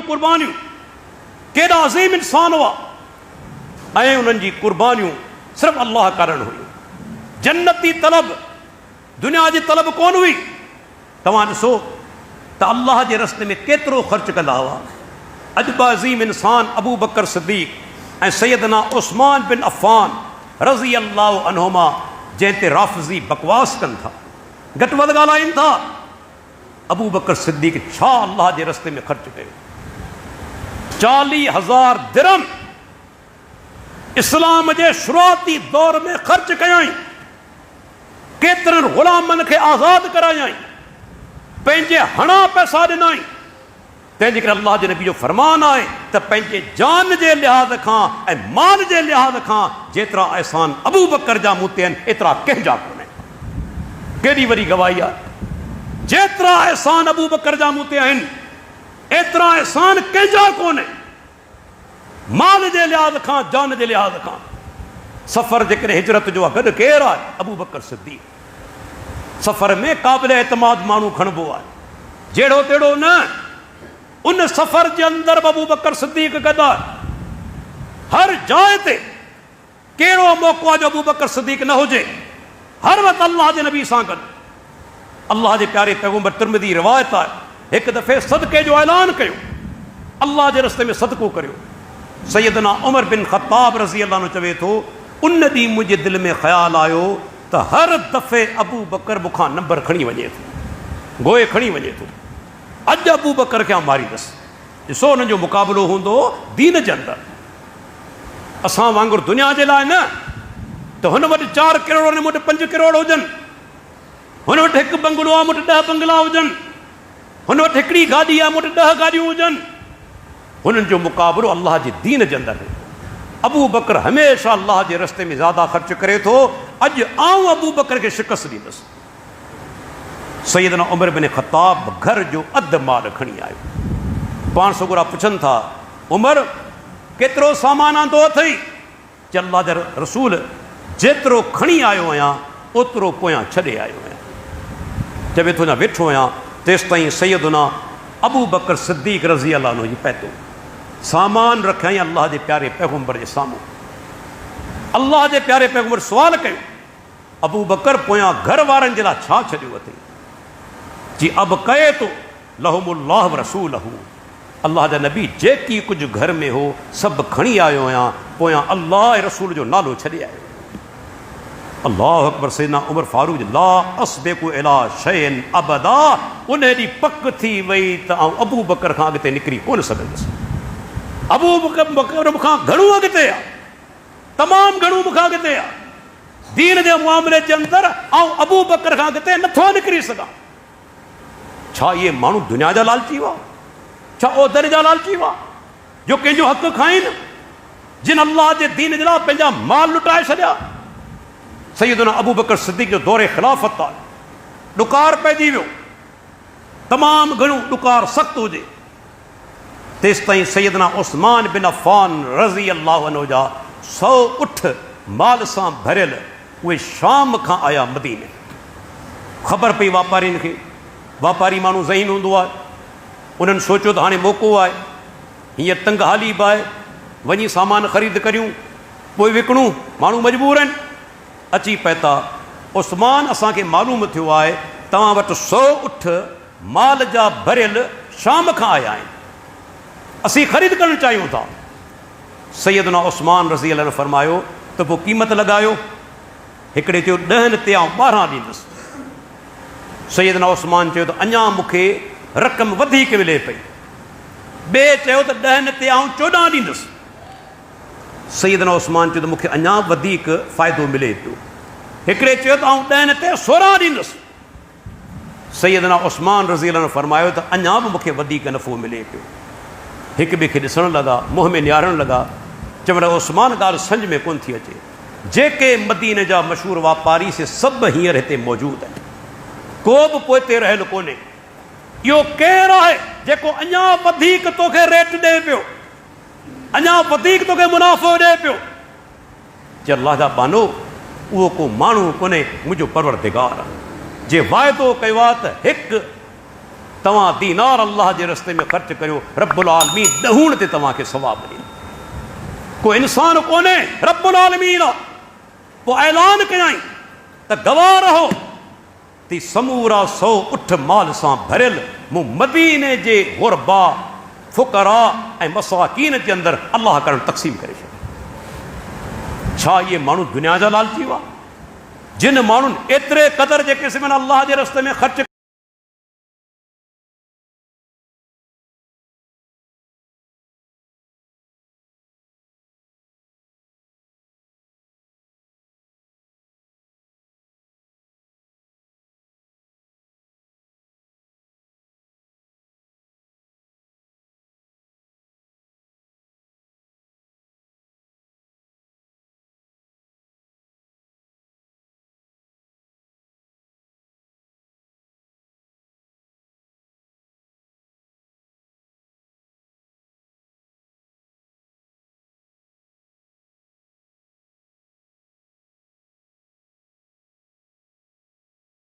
कुर्बानियूं, केॾा अज़ीम इंसान हुआ ऐं उन्हनि जी कुर्बानियूं सिर्फ़ु अल्लाह कारण हुयूं। जन्नती तलब, दुनिया जी तलब कोन हुई। तव्हां ॾिसो त अल्लाह जे रस्ते में केतिरो ख़र्च कंदा हुआ। अॼु बि अज़ीम इंसान ابوبڪر صديق ऐं सैदना عثمان बिन عفان रज़ी الله عنهما जंहिं ते राफ़ज़ी बकवास कनि था, घटि वधि ॻाल्हाइनि था, ابوبڪر صديق छा अल्लाह जे रस्ते में ख़र्च कयो? 40,000 दिरहम इस्लाम जे शुरूआती दौर में ख़र्च कयई। केतिरनि ग़ुलामनि खे आज़ादु करायई, पंहिंजे हणा पैसा ॾिनई। तंहिंजे करे अल्लाह जे नबी जो फरमान आहे त पंहिंजे जान जे लिहाज़ खां ऐं माल जे लिहाज़ खां जेतिरा अहसान ابوبڪر जा मूं ते आहिनि एतिरा कंहिंजा कोन्हे। केॾी वॾी गवाही आहे! जेतिरा अहसान ابوبڪر जा मूं ते आहिनि एतिरा अहसान कंहिंजा कोन्हे। माल जे लिहाज़ खां, जान जे लिहाज़ खां। सफ़र जेकॾहिं हिजरत जो आहे, गॾु केरु आहे? ابوبڪر صديق। सफ़र में क़ाबिल एतमाद माण्हू खणिबो आहे, जहिड़ो तहिड़ो न। उन सफ़र जे अंदरि ابوبڪر صديق गॾु आहे। हर जाइ ते कहिड़ो मौक़ो आहे जो ابوبڪر صديق न हुजे? हर वक़्तु अल्लाह जे नबी सां गॾु। अल्लाह जे प्यारे पैगंबर तिरमिज़ी रिवायत आहे, हिकु दफ़े सदक़े जो ऐलान कयो, अल्लाह जे रस्ते में सदको करियो। सैदना उमर बिन ख़त्ताब रज़ी अल्लाह अन्हु चवे थो, उन ॾींहुं मुंहिंजे दिलि में ख़्यालु आयो त हर दफ़े ابوبڪر मूंखां नंबर खणी वञे थो, गोए खणी वञे थो। अॼु ابوبڪر खे मारींदुसि। ॾिसो हुननि जो मुक़ाबिलो हूंदो दीन जे अंदरि। असां वांगुरु दुनिया जे लाइ न, त हुन वटि 4 करोड़ मूं वटि 5 करोड़ हुजनि, हुन वटि 1 बंगलो आहे मूं वटि 10 बंगला हुजनि, हुन वटि 1 गाॾी आहे मूं वटि 10 गाॾियूं हुजनि। हुननि जो मुक़ाबिलो अल्लाह जे दीन जे अंदरि। ابوبڪر हमेशह अल्लाह जे रस्ते में ज़्यादा ख़र्च करे थो। अॼु आऊं ابوبڪر खे शिकस्त ॾींदुसि। सैदना उमर बिन ख़त्ताब घर जो अधु माल खणी आयो। पाण सगुरा पुछनि था, उमर केतिरो सामान आंदो अथई? चए अल्लाह जा रसूल, जेतिरो खणी आयो आहियां ओतिरो पोयां छॾे आयो आहियां। चवे थो अञा वेठो आहियां तेसि ताईं सैदना ابوبڪر صديق रज़ी अल्लाह अन्हु जी पैदो सामान रखियईं अल्लाह जे प्यारे पैगंबर जे साम्हूं। अल्लाह जे प्यारे पैगंबर सुवाल कयो, ابوبڪر पोयां घर वारनि जे लाइ छा छॾियो अथई? जी अब कहे तो लहुमुल्लाह व रसूलहू, अल्लाह जा नबी जेकी कुझु घर में हो सभु खणी आयो आहियां, पोयां अल्लाह ऐं रसूल जो नालो छॾे आयो। अल्लाहु अकबर। सैदना उमर फारूक ला अस्बिकु इला शैइन अबदा, उन ॾींहुं पक थी वई त आउं ابوبڪر खां अॻिते निकिरी कोन सघंदुसि। ابوبڪر मूंखां घणो अॻिते आहे, तमामु घणो मूंखां अॻिते आहे। दीन जे मामले जे अंदरि आउं ابوبڪر खां अॻिते नथो निकिरी सघां। छा इहे माण्हू दुनिया जा लालची हुआ? छा ओहदे जा लालची हुआ जो कंहिंजो हक़ खाइनि, जिन अल्लाह जे दीन जे लाइ पंहिंजा माल लुटाए छॾिया? सैदना ابوبڪر صديق जो दौरे ख़िलाफ़त आहे, ॾुकार पइजी वियो। तमामु घणो ॾुकार सख़्तु हुजे तेसि ताईं सैदना उस्मान बिन अफ़ान रज़ी अल्लाह अन्हु जा 100 ऊठ माल सां भरियल उहे शाम खां आया मदीने। ख़बर पई वापारियुनि खे, वापारी माण्हू ज़हीन हूंदो आहे, उन्हनि सोचियो त हाणे मौक़ो आहे, हीअं तंग हाली बि आहे, वञी सामान ख़रीद करियूं पोइ विकिणूं, माण्हू मजबूर आहिनि। अची पए था, उस्मान असांखे मालूम थियो आहे तव्हां वटि 100 ऊठ माल जा भरियल शाम खां आया आहिनि, असीं ख़रीद करणु चाहियूं था। सैदना उस्मान रज़ी अल्लाह ने फरमायो त पोइ क़ीमत लॻायो। हिकिड़े चयो 10 ते आउं 12 ॾींदुसि। सैदना उस्मान चयो त अञा मूंखे रक़म वधीक मिले पई। ॿिए चयो त 10 ते आउं 14 ॾींदुसि। सैदना उस्मान चयो त मूंखे अञा वधीक फ़ाइदो मिले पियो। हिकिड़े चयो त आउं 10 ते 16 ॾींदुसि। सैदना उस्मान रज़ी अल्लाह ने फरमायो त अञा बि मूंखे वधीक नफ़ो मिले पियो। हिक ॿिए खे ॾिसणु लॻा, मुंहं में निहारणु लॻा, चवण उस्मान ॻाल्हि सम्झ में कोन थी अचे। जेके मदीने जा मशहूरु वापारी से सभु हींअर हिते मौजूदु आहिनि, को बि पोइ हिते रहियलु कोन्हे। इहो केरु आहे जेको अञा वधीक तोखे रेट ॾिए पियो, अञा वधीक तोखे मुनाफ़ो ॾिए पियो? चए अल्लाह जा बानो, उहो को माण्हू कोन्हे, मुंहिंजो परवरदिगार आहे। जे वाइदो कयो आहे त हिकु तव्हां दीनार अल्लाह जे रस्ते में ख़र्च कयो, रब्बुल आलमीन ॾहूण ते तव्हांखे सवाब ॾे। को इंसान कोन्हे, रब्बुल आलमीन आहे। पोइ ऐलान कयई त गवाह रहो ती समूरा 100 उठ माल सां भरियल मूं मदीने जे गुरबा फुकरा ऐं मसाकीन जे अंदरि अल्लाह करण तक़सीम करे छॾियो। छा इहे माण्हू दुनिया जा लालची हुआ? जिन माण्हुनि एतिरे क़दर जे क़िस्मनि अल्लाह जे रस्ते में ख़र्च